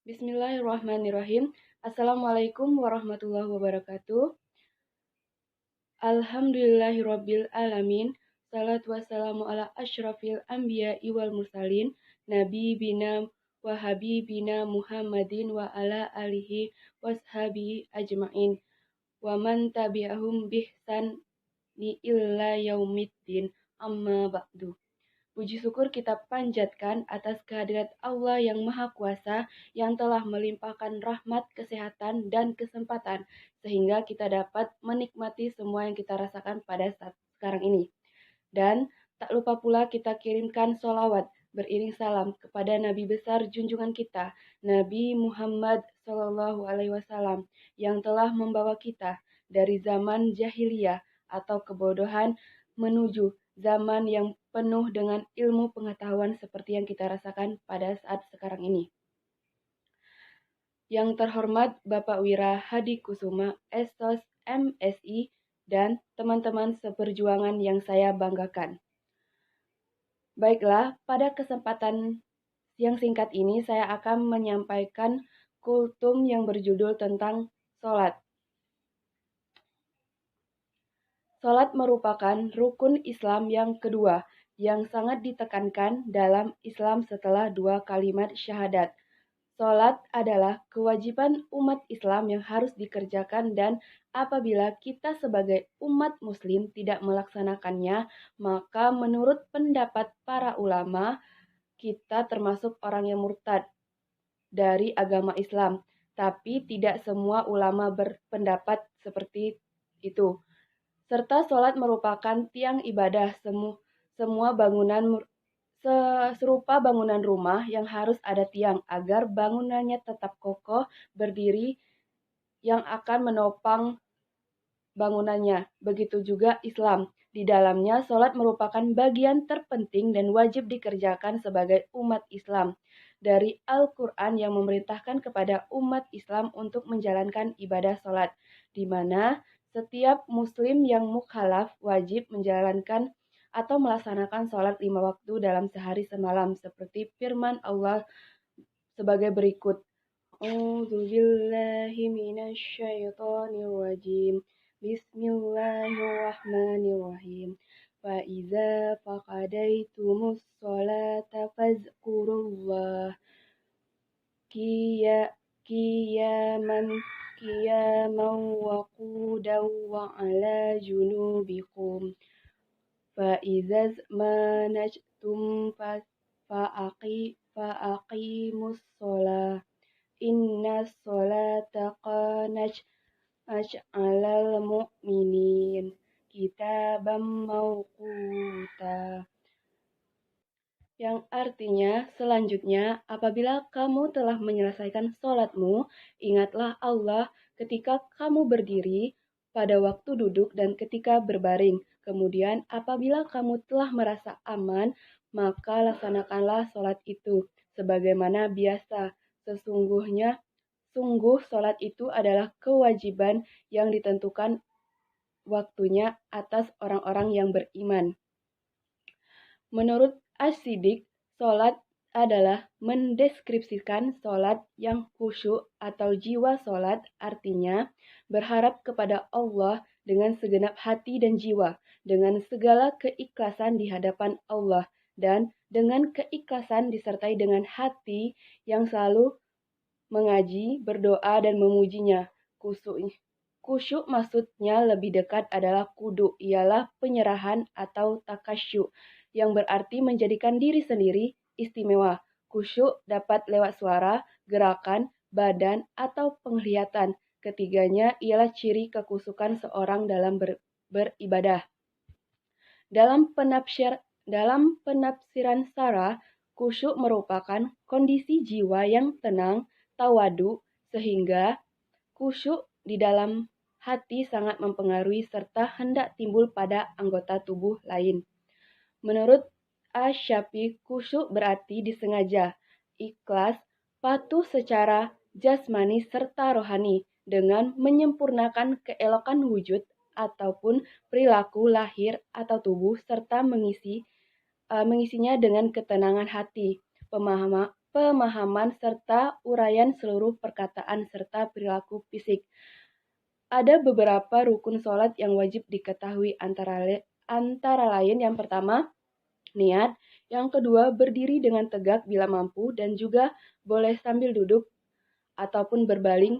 Bismillahirrahmanirrahim. Assalamualaikum warahmatullahi wabarakatuh. Alhamdulillahirabbil alamin. Salatu wassalamu ala asyrafil anbiya'i wal mursalin. Nabi bina wa habibina Muhammadin wa ala alihi washabihi ajmain. Wa man tabi'ahum bihsan ni illa yaumiddin. Amma ba'du. Puji syukur kita panjatkan atas kehadirat Allah yang Maha Kuasa yang telah melimpahkan rahmat, kesehatan, dan kesempatan sehingga kita dapat menikmati semua yang kita rasakan pada saat sekarang ini. Dan tak lupa pula kita kirimkan sholawat beriring salam kepada Nabi besar junjungan kita, Nabi Muhammad SAW yang telah membawa kita dari zaman jahiliyah atau kebodohan menuju zaman yang penuh dengan ilmu pengetahuan seperti yang kita rasakan pada saat sekarang ini. Yang terhormat Bapak Wira Hadi Kusuma, Estos MSI, dan teman-teman seperjuangan yang saya banggakan. Baiklah, pada kesempatan yang singkat ini saya akan menyampaikan kultum yang berjudul tentang sholat. Sholat merupakan rukun Islam yang kedua yang sangat ditekankan dalam Islam setelah dua kalimat syahadat. Sholat adalah kewajiban umat Islam yang harus dikerjakan dan apabila kita sebagai umat muslim tidak melaksanakannya, maka menurut pendapat para ulama, kita termasuk orang yang murtad dari agama Islam. Tapi tidak semua ulama berpendapat seperti itu. Serta sholat merupakan tiang ibadah semua bangunan serupa bangunan rumah yang harus ada tiang agar bangunannya tetap kokoh berdiri yang akan menopang bangunannya. Begitu juga Islam. Di dalamnya sholat merupakan bagian terpenting dan wajib dikerjakan sebagai umat Islam. Dari Al-Quran yang memerintahkan kepada umat Islam untuk menjalankan ibadah sholat, di mana setiap muslim yang mukhalaf wajib menjalankan atau melaksanakan sholat 5 waktu dalam sehari semalam, seperti firman Allah sebagai berikut. A'udzubillahi minasyaitonirrajim. Bismillahirrahmanirrahim. Fa'iza faqadaytumus sholata fazkurullah qiyaman wa qu'udan wa ala junubikum. Fa'iza manajtum fa'aqimus sholah. Inna sholata kanat alal mu'minin kitaban mawquta. Yang artinya, selanjutnya, apabila kamu telah menyelesaikan sholatmu, ingatlah Allah ketika kamu berdiri, pada waktu duduk, dan ketika berbaring. Kemudian, apabila kamu telah merasa aman, maka laksanakanlah sholat itu sebagaimana biasa. Sungguh sholat itu adalah kewajiban yang ditentukan waktunya atas orang-orang yang beriman. Menurut As-Siddiq, sholat adalah mendeskripsikan sholat yang khusyuk atau jiwa sholat, artinya berharap kepada Allah dengan segenap hati dan jiwa, dengan segala keikhlasan di hadapan Allah, dan dengan keikhlasan disertai dengan hati yang selalu mengaji, berdoa, dan memujinya. Khusyuk maksudnya lebih dekat adalah kudu, ialah penyerahan atau takasyuk, yang berarti menjadikan diri sendiri istimewa. Khusyuk dapat lewat suara, gerakan, badan, atau penglihatan. Ketiganya ialah ciri kekhusyukan seorang dalam beribadah. Dalam penafsiran Sarah, khusyuk merupakan kondisi jiwa yang tenang, tawadu, sehingga khusyuk di dalam hati sangat mempengaruhi serta hendak timbul pada anggota tubuh lain. Menurut Asy-Syafi'i, khusyuk berarti disengaja, ikhlas, patuh secara jasmani serta rohani dengan menyempurnakan keelokan wujud ataupun perilaku lahir atau tubuh serta mengisinya dengan ketenangan hati, pemahaman serta uraian seluruh perkataan serta perilaku fisik. Ada beberapa rukun sholat yang wajib diketahui antara lain yang pertama, niat, yang kedua, berdiri dengan tegak bila mampu dan juga boleh sambil duduk ataupun berbaring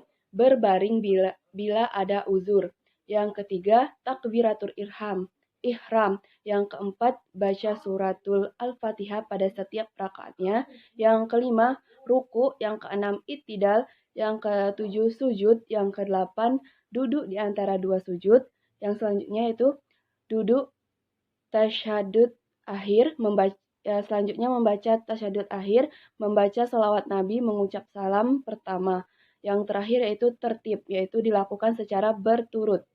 bila ada uzur. Yang ketiga, takbiratul ihram. Yang keempat, baca suratul Al-Fatihah pada setiap rakaatnya. Yang kelima, ruku. Yang keenam, ittidal. Yang ketujuh, sujud. Yang kedelapan, duduk di antara dua sujud. Yang selanjutnya itu duduk tasyahud akhir, selanjutnya membaca tasyahud akhir, membaca salawat Nabi, mengucap salam pertama. Yang terakhir yaitu tertib, yaitu dilakukan secara berturut.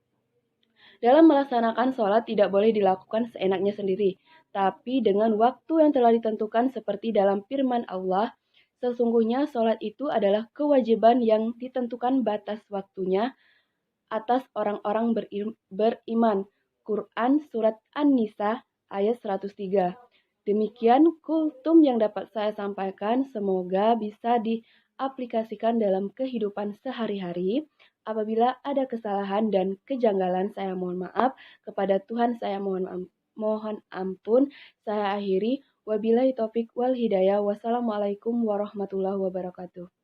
Dalam melaksanakan sholat tidak boleh dilakukan seenaknya sendiri, tapi dengan waktu yang telah ditentukan seperti dalam firman Allah, sesungguhnya sholat itu adalah kewajiban yang ditentukan batas waktunya atas orang-orang beriman. Quran Surat An-Nisa ayat 103. Demikian kultum yang dapat saya sampaikan, semoga bisa diaplikasikan dalam kehidupan sehari-hari. Apabila ada kesalahan dan kejanggalan, saya mohon maaf. Kepada Tuhan saya mohon ampun. Saya akhiri. Wabillahi taufik wal hidayah. Wassalamualaikum warahmatullahi wabarakatuh.